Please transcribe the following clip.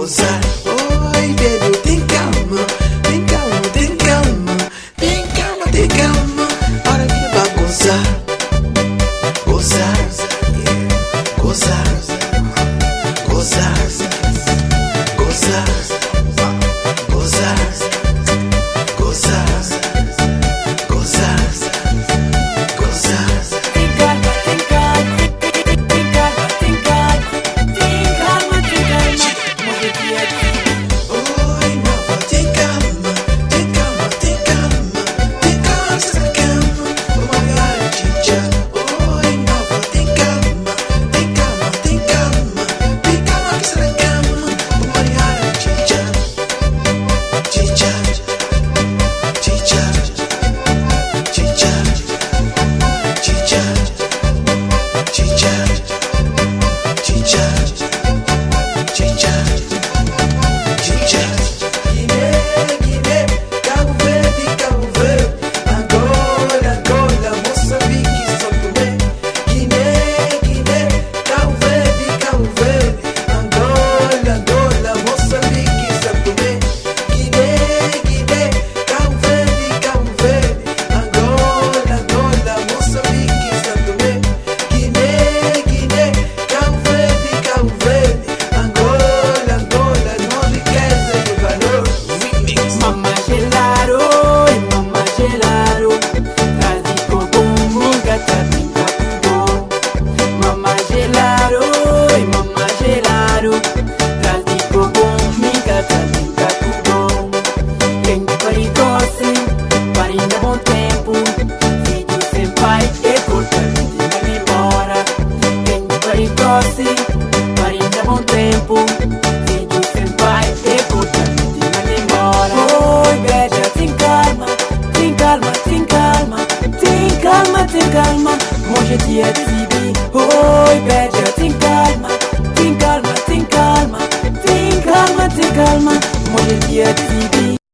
gozar. Oi, velho, tem calma, tem calma, tem calma, tem calma, tem calma. Hora que vai gozar, gozar, gozar, gozar, gozar, gozar, gozar, gozar, gozar. Tem calma, tem calma, tem calma, tem calma, tem calma, tem calma. Hoje é dia de Oi, nova, tem calma, tem calma, tem calma, tem calma, está na cama, vamos olhar a bedja. Oi, nova, tem calma, tem calma, tem calma, tem calma, que está na cama, vamos olhar a bedja. Bedja, bedja, bedja, bedja, bedja, bedja, bedja. Guiné, Cabo Verde, Angola, Moçambique, São Tomé. Guiné, Cabo Verde, Angola, Moçambique, São Tomé. Guiné, Cabo Verde, Angola, Moçambique, São Tomé. Guiné, Cabo Verde, Angola, não riqueza e valor. Mamma gelaro, mamma gelaro, trazi coco, katabrinka kubo. Mamma gelaro, trazi coco, katabrinka kubo. Quem perigoso, parinda bom tempo, filho sem pai e portanto vai embora. Quem perigoso, parinda bom tempo, filho sem pai e portanto vai embora. Oi, bedja, tem calma, tem calma, tem calma, tem calma, tem calma. Hoje é dia de